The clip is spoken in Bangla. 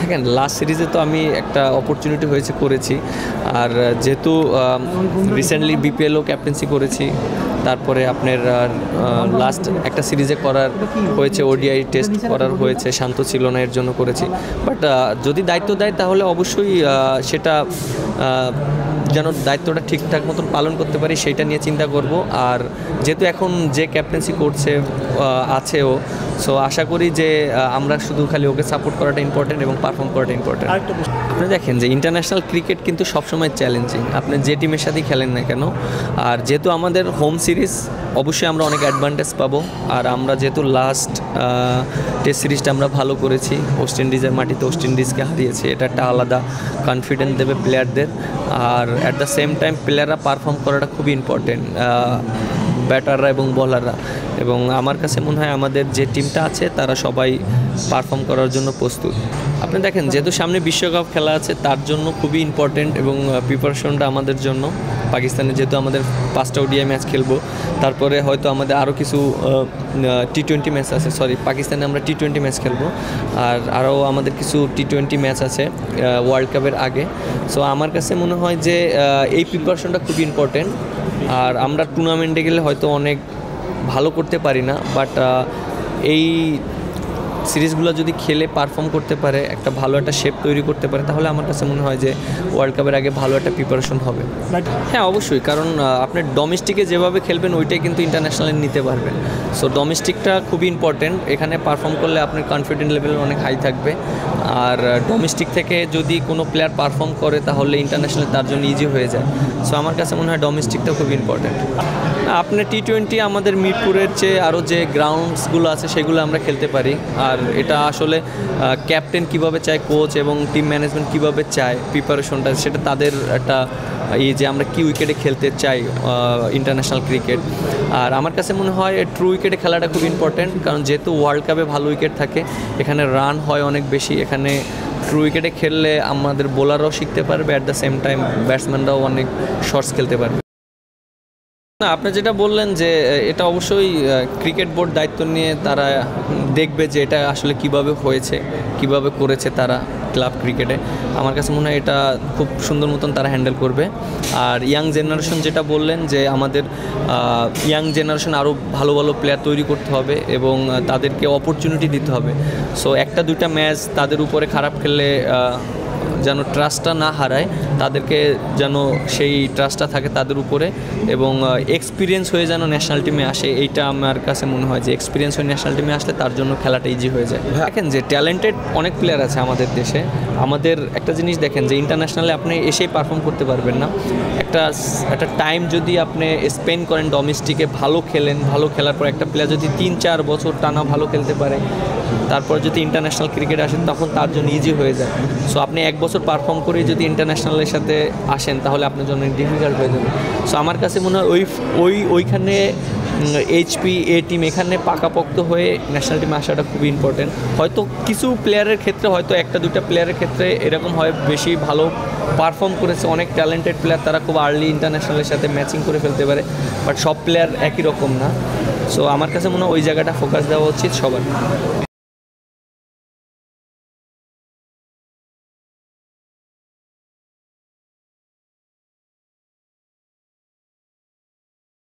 দেখেন লাস্ট সিরিজে তো আমি একটা অপরচুনিটি হয়েছে করেছি, আর যেহেতু রিসেন্টলি বিপিএলও ক্যাপ্টেন্সি করেছি, তারপরে আপনার লাস্ট একটা সিরিজে করার হয়েছে, ওডিআই টেস্ট করার হয়েছে, শান্ত ছিল না এর জন্য করেছি। বাট যদি দায়িত্ব দেয় তাহলে অবশ্যই সেটা যেন দায়িত্বটা ঠিকঠাক মতন পালন করতে পারি সেইটা নিয়ে চিন্তা করব। আর যেহেতু এখন যে ক্যাপ্টেন্সি করছে আছেও, সো আশা করি যে আমরা শুধু খালি ওকে সাপোর্ট করাটা ইম্পর্টেন্ট এবং পারফর্ম করাটা ইম্পর্টেন্ট। আপনি দেখেন যে ইন্টারন্যাশনাল ক্রিকেট কিন্তু সবসময় চ্যালেঞ্জিং, আপনি যে টিমের সাথেই খেলেন না কেন। আর যেহেতু আমাদের হোম সিরিজ, অবশ্যই আমরা অনেক অ্যাডভান্টেজ পাবো। আর আমরা যেহেতু লাস্ট টেস্ট সিরিজটা আমরা ভালো করেছি, ওয়েস্ট ইন্ডিজের মাটিতে ওয়েস্ট ইন্ডিজকে হারিয়েছি, এটা একটা আলাদা কনফিডেন্স দেবে প্লেয়ারদের। আর অ্যাট দ্য সেম টাইম প্লেয়াররা পারফর্ম করাটা খুবই ইম্পর্টেন্ট, ব্যাটাররা এবং বলাররা। এবং আমার কাছে মনে হয় আমাদের যে টিমটা আছে তারা সবাই পারফর্ম করার জন্য প্রস্তুত। আপনি দেখেন যেহেতু সামনে বিশ্বকাপ খেলা আছে, তার জন্য খুবই ইম্পর্টেন্ট এবং প্রিপারেশনটা আমাদের জন্য। পাকিস্তানে যেহেতু আমাদের 5টা ওডিআই ম্যাচ খেলবো, তারপরে হয়তো আমাদের আরও কিছু টি-20 ম্যাচ আছে, পাকিস্তানে আমরা টি-20 ম্যাচ খেলবো, আর আরও আমাদের কিছু টি-20 ম্যাচ আছে ওয়ার্ল্ড কাপের আগে। সো আমার কাছে মনে হয় যে এই প্রিপারেশনটা খুবই ইম্পর্টেন্ট। আর আমরা টুর্নামেন্টে গেলে হয়তো অনেক ভালো করতে পারি না, বাট এই সিরিজগুলো যদি খেলে পারফর্ম করতে পারে, একটা ভালো একটা শেপ তৈরি করতে পারে, তাহলে আমার কাছে মনে হয় যে ওয়ার্ল্ড কাপের আগে ভালো একটা প্রিপারেশন হবে। হ্যাঁ অবশ্যই, কারণ আপনি ডোমেস্টিকে যেভাবে খেলবেন ওইটাই কিন্তু ইন্টারন্যাশনালে নিতে পারবেন। সো ডোমেস্টিকটা খুবই ইম্পর্টেন্ট, এখানে পারফর্ম করলে আপনার কনফিডেন্ট লেভেল অনেক হাই থাকবে। আর ডোমেস্টিক থেকে যদি কোনো প্লেয়ার পারফর্ম করে তাহলে ইন্টারন্যাশনালে তার জন্য ইজি হয়ে যায়। সো আমার কাছে মনে হয় ডোমেস্টিকটা খুব ইম্পর্টেন্ট। আপনার টি-20 আমাদের মিরপুরের চেয়ে আরও যে গ্রাউন্ডসগুলো আছে সেগুলো আমরা খেলতে পারি। আর এটা আসলে ক্যাপ্টেন কীভাবে চায়, কোচ এবং টিম ম্যানেজমেন্ট কীভাবে চায় প্রিপারেশনটা, সেটা তাদের একটা যে আমরা কি উইকেটে খেলতে চাই ইন্টারন্যাশনাল ক্রিকেট। আর আমার কাছে মনে হয় ট্রু উইকেটে খেলাটা খুব ইম্পর্টেন্ট, কারণ যেহেতু ওয়ার্ল্ড কাপে ভালো উইকেট থাকে, এখানে রান হয় অনেক বেশি, এখানে ট্রু উইকেটে খেললে আমাদের বোলাররাও শিখতে পারবে, অ্যাট দ্য সেম টাইম ব্যাটসম্যানরাও অনেক শর্টস খেলতে পারবে। না, আপনি যেটা বললেন যে এটা অবশ্যই ক্রিকেট বোর্ড দায়িত্ব নিয়ে তারা দেখবে যে এটা আসলে কিভাবে হয়েছে, কিভাবে করেছে তারা ক্লাব ক্রিকেটে। আমার কাছে মনে হয় এটা খুব সুন্দর মতন তারা হ্যান্ডেল করবে। আর ইয়াং জেনারেশন যেটা বললেন যে আমাদের ইয়াং জেনারেশন আরও ভালো ভালো প্লেয়ার তৈরি করতে হবে এবং তাদেরকে অপরচুনিটি দিতে হবে। সো একটা দুইটা ম্যাচ তাদের উপরে খারাপ খেললে যেন ট্রাস্টটা না হারায়, তাদেরকে যেন সেই ট্রাস্টটা থাকে তাদের উপরে, এবং এক্সপিরিয়েন্স হয়ে যেন ন্যাশনাল টিমে আসে। এইটা আমার কাছে মনে হয় যে এক্সপিরিয়েন্স হয়ে ন্যাশনাল টিমে আসলে তার জন্য খেলাটা ইজি হয়ে যায়। দেখেন যে ট্যালেন্টেড অনেক প্লেয়ার আছে আমাদের দেশে। আমাদের একটা জিনিস দেখেন যে ইন্টারন্যাশনালে আপনি এসেই পারফর্ম করতে পারবেন না। একটা টাইম যদি আপনি স্পেন্ড করেন ডোমেস্টিকে, ভালো খেলেন, ভালো খেলার পর একটা প্লেয়ার যদি 3-4 বছর টানা ভালো খেলতে পারে, তারপর যদি ইন্টারন্যাশনাল ক্রিকেট আসেন তখন তার জন্য ইজি হয়ে যায়। সো আপনি 1 বছর পারফর্ম করে যদি ইন্টারন্যাশনালের সাথে আসেন তাহলে আপনার জন্য ডিফিকাল্ট হয়ে যাবে। সো আমার কাছে মনে হয় ওইখানে এইচপি এ টিম এখানে পাকাপোক্ত হয়ে ন্যাশনাল টিমে আসাটা খুবই ইম্পর্টেন্ট। হয়তো কিছু প্লেয়ারের ক্ষেত্রে, হয়তো একটা দুইটা প্লেয়ারের ক্ষেত্রে এরকম হয় বেশি ভালো পারফর্ম করেছে, অনেক ট্যালেন্টেড প্লেয়ার, তারা খুব আর্লি ইন্টারন্যাশনালের সাথে ম্যাচিং করে ফেলতে পারে, বাট সব প্লেয়ার একই রকম না। সো আমার কাছে মনে হয় ওই জায়গাটা ফোকাস দেওয়া উচিত সবার।